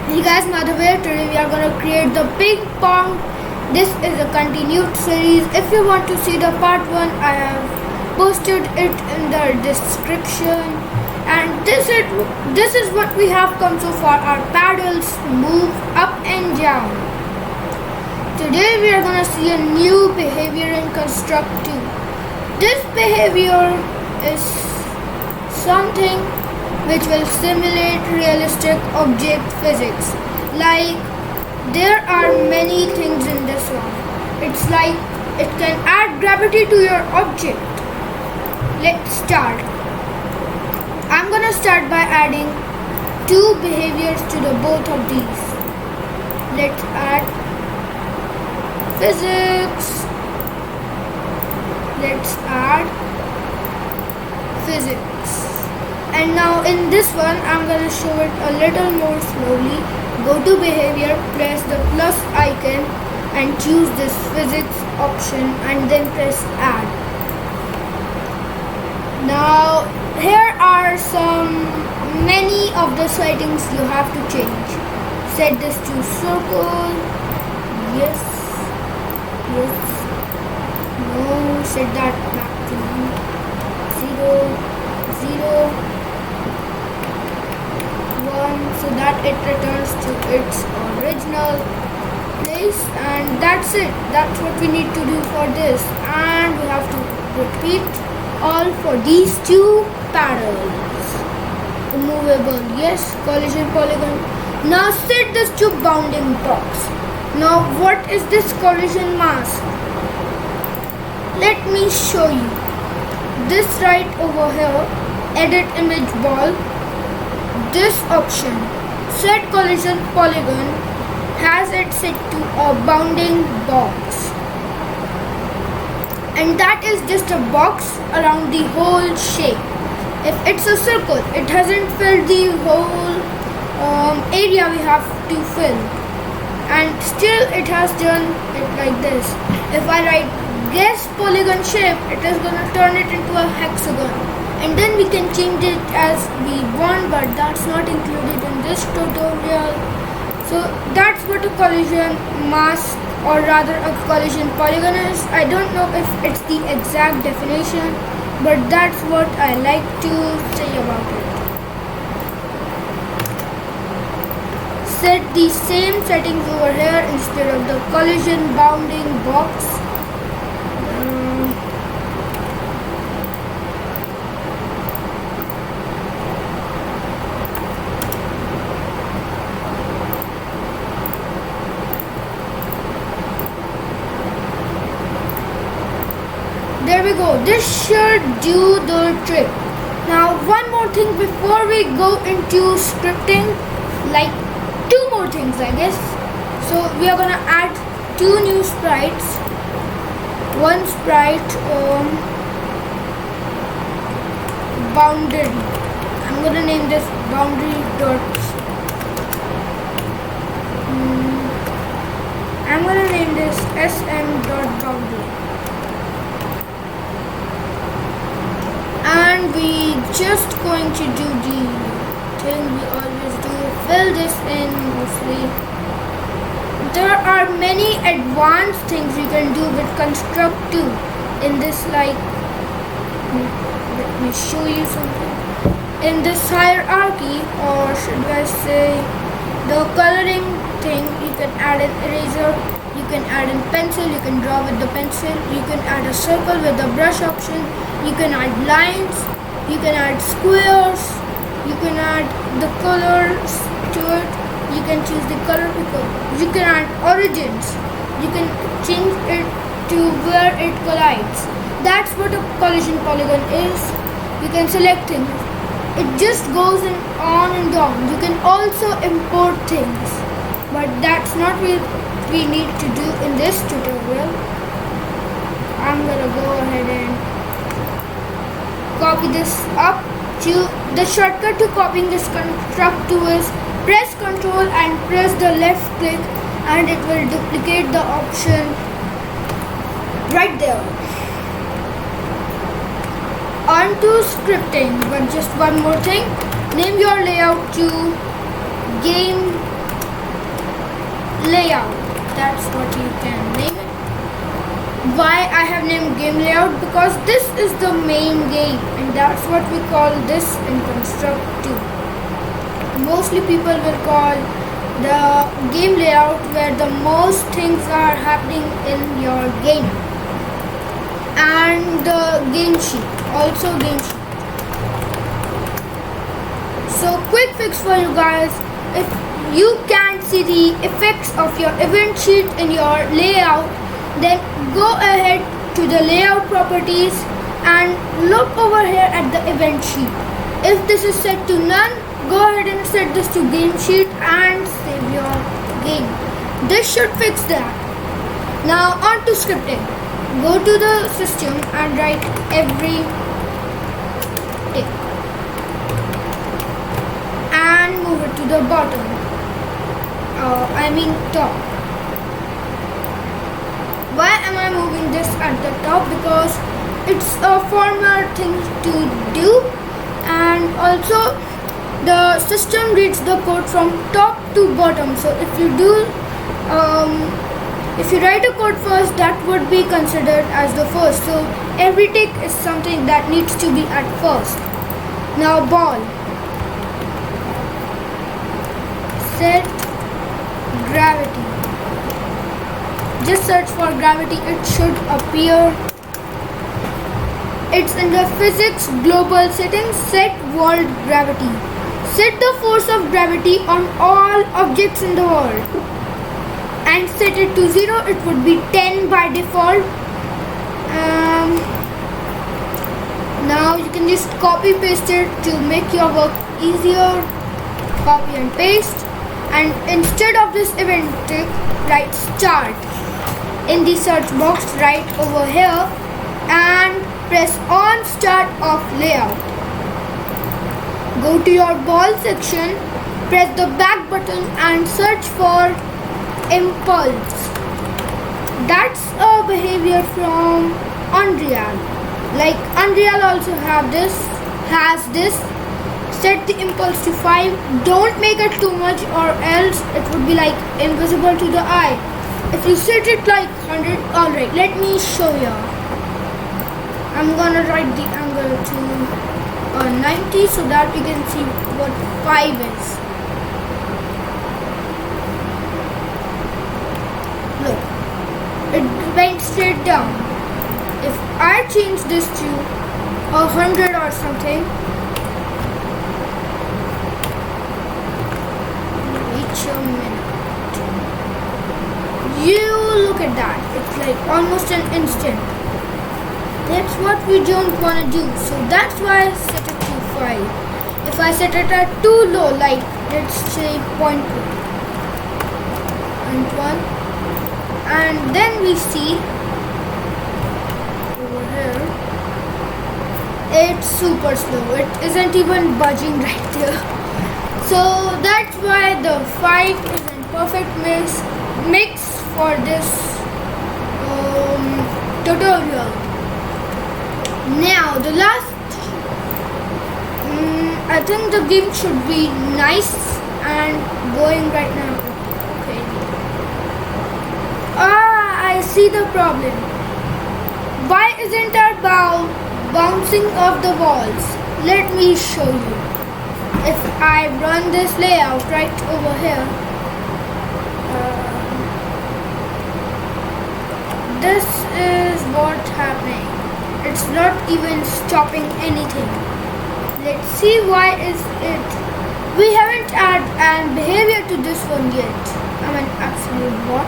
Hey guys, Madhavir. Today we are gonna create the ping pong. This is a continued series. If you want to see the part 1, I have posted it in the description. And this is what we have come so far. Our paddles move up and down. Today we are gonna see a new behavior in Construct 2. This behavior is something which will simulate realistic object physics. Like, there are many things in this one. It's like it can add gravity to your object. Let's start. I'm gonna start by adding two behaviors to the both of these. Let's add physics. Let's add physics. And now in this one, I'm going to show it a little more slowly. Go to behavior, press the plus icon and choose this physics option and then press add. Now here are many of the settings you have to change. Set this to circle. Yes. No, set that back to 0, 0. So that it returns to its original place, and that's it. That's what we need to do for this, and we have to repeat all for these two paddles. Movable, yes. Collision polygon. Now set this to bounding box. Now what is this collision mask? Let me show you. This right over here, edit image ball. This option, set collision polygon, has it set to a bounding box, and that is just a box around the whole shape. If it's a circle, it hasn't filled the whole area we have to fill, and still it has done it like this. If I write guess polygon shape, it is gonna turn it into a hexagon. And then we can change it as we want, but that's not included in this tutorial. So that's what a collision mask, or rather a collision polygon is. I don't know if it's the exact definition, but that's what I like to say about it. Set the same settings over here instead of the collision bounding box. There we go. This should do the trick. Now one more thing before we go into scripting, like two more things I guess. So we are gonna add two new sprites. One sprite boundary. I'm gonna name this boundary dot. I'm gonna name this sm.boundary. And we just going to do the thing we always do, fill this in mostly. There are many advanced things you can do with Construct 2 in this, like, let me show you something. In this hierarchy, or should I say the coloring thing, you can add an eraser, you can add a pencil, you can draw with the pencil, you can add a circle with the brush option, you can add lines, you can add squares, you can add the colors to it, you can choose the color picker, you can add origins, you can change it to where it collides. That's what a collision polygon is. You can select things. It just goes on and on. You can also import things, but that's not what we need to do in this tutorial. I'm gonna go ahead and copy this up. The shortcut to copying this Construct 2 is press Ctrl and press the left click, and it will duplicate the option right there. On to scripting, but just one more thing. Name your layout to game layout. That's what you can name it. Why I have named game layout? Because this is the main game, and that's what we call this in Construct 2. Mostly people will call the game layout where the most things are happening in your game, and the game sheet, also game sheet. So quick fix for you guys: if you can't see the effects of your event sheet in your layout, then go ahead to the layout properties and look over here at the event sheet. If this is set to none, go ahead and set this to game sheet and save your game. This should fix that. Now on to scripting. Go to the system and write every tick and move it to the bottom. Top. Why am I moving this at the top? Because it's a formal thing to do, and also the system reads the code from top to bottom. So if you write a code first, that would be considered as the first. So every tick is something that needs to be at first. Now ball. Set gravity. Just search for gravity, it should appear. It's in the physics global settings. Set world gravity. Set the force of gravity on all objects in the world and set it to 0. It would be 10 by default. Now you can just copy paste it to make your work easier. Copy and paste, and instead of this event tick, write start in the search box right over here and press on start of layout. Go to your ball section, press the back button and search for impulse. That's a behavior from Unreal. Like Unreal also has this. Set the impulse to 5. Don't make it too much or else it would be like invisible to the eye. If you set it like 100, alright, let me show you. I'm gonna write the angle to 90 so that we can see what 5 is. Look, it went straight down. If I change this to 100 or something, wait a minute. You look at that, it's like almost an instant. That's what we don't want to do, so that's why I set it to 5. If I set it at too low, like let's say 0.1, and then we see over here it's super slow, it isn't even budging right there. So that's why the 5 is in perfect mix for this tutorial. Now the last, I think the game should be nice and going right now. Okay. I see the problem. Why isn't our ball bouncing off the walls? Let me show you. If I run this layout right over here, this is what's happening. It's not even stopping anything. Let's see why is it. We haven't added an behavior to this one yet. I'm an absolute bot.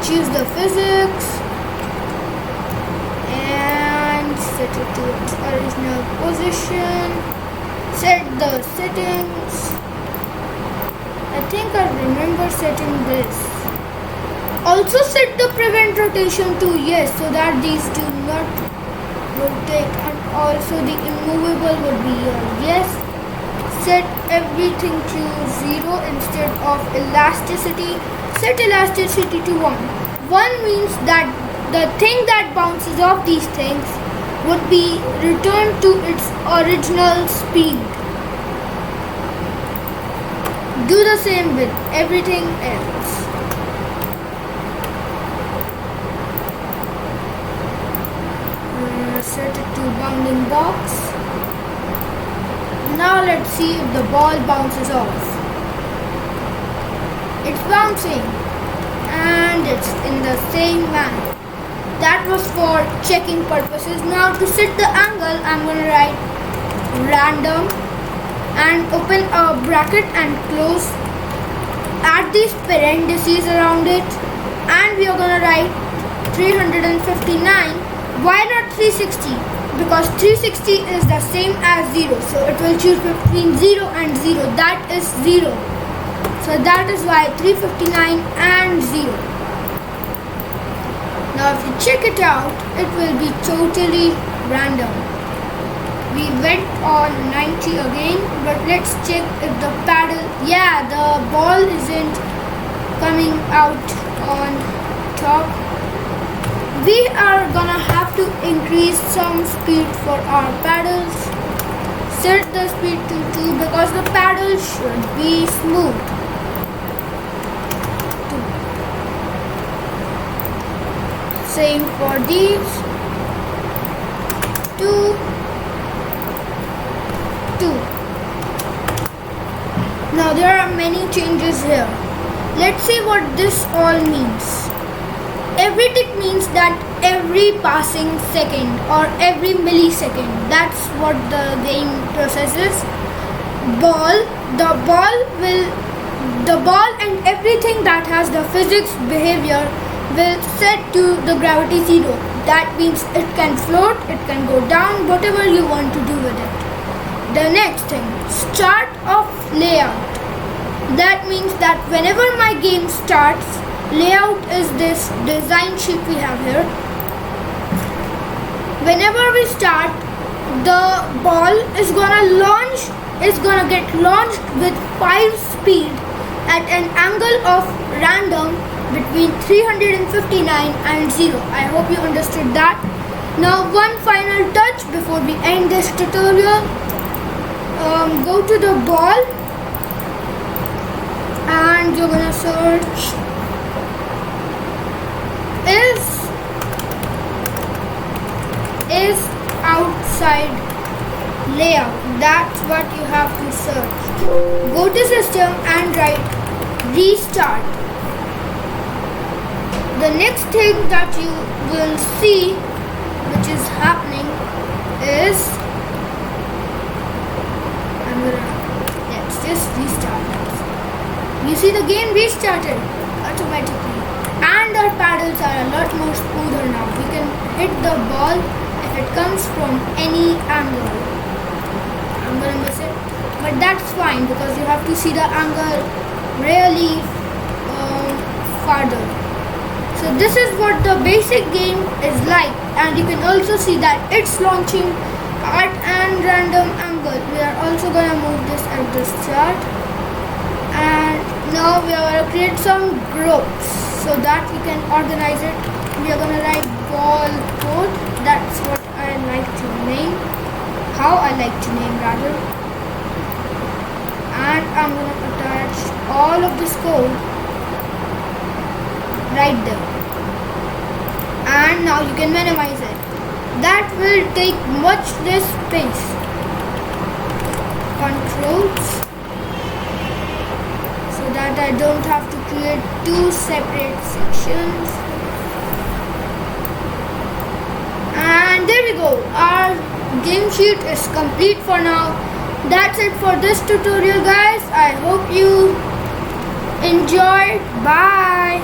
Choose the physics and set it to its original position. Set the settings. I think I remember setting this. Also set the prevent rotation to yes, so that these do not rotate, and also the immovable would be your yes. Set everything to 0 instead of elasticity. Set elasticity to 1. 1 means that the thing that bounces off these things would be returned to its original speed. Do the same with everything else. set it to bounding box. Now let's see if the ball bounces off. It's bouncing and it's in the same manner. That was for checking purposes. Now to set the angle, I'm going to write random and open a bracket and close. Add these parentheses around it and we are going to write 359. Why not 360? Because 360 is the same as 0. So it will choose between 0 and 0. That is 0. So that is why 359 and 0. Now if you check it out, it will be totally random. We went on 90 again, but let's check if the paddle, yeah, the ball isn't coming out on top. We are gonna have to increase some speed for our paddles. Set the speed to 2 because the paddle should be smooth. 2. Same for these. 2. 2. Now there are many changes here. Let's see what this all means. Every tick means that every passing second or every millisecond. That's what the game processes. The ball and everything that has the physics behavior will set to the gravity 0. That means it can float, it can go down, whatever you want to do with it. The next thing, start of layout. That means that whenever my game starts, layout is this design sheet we have here. Whenever we start, the ball is gonna get launched with 5 speed at an angle of random between 359 and 0. I hope you understood that. Now one final touch before we end this tutorial. Go to the ball and you're gonna search is outside layout. That's what you have to search. Go to system and write restart. The next thing that you will see which is happening is let's just restart this. You see the game restarted automatically and our paddles are a lot more smoother now. We can hit the ball if it comes from any angle. I'm gonna miss it, but that's fine because you have to see the angle really farther. So this is what the basic game is like, and you can also see that it's launching at an random angle. We are also gonna move this at the start, and now we are gonna create some groups so that we can organize it. We are gonna write ball code. That's what I like to name. How I like to name rather. And I'm gonna attach all of this code right there. And now you can minimize it. That will take much less space. Controls, so that I don't have to create 2 separate sections. And there we go. Our game sheet is complete for now. That's it for this tutorial, guys. I hope you enjoyed. Bye.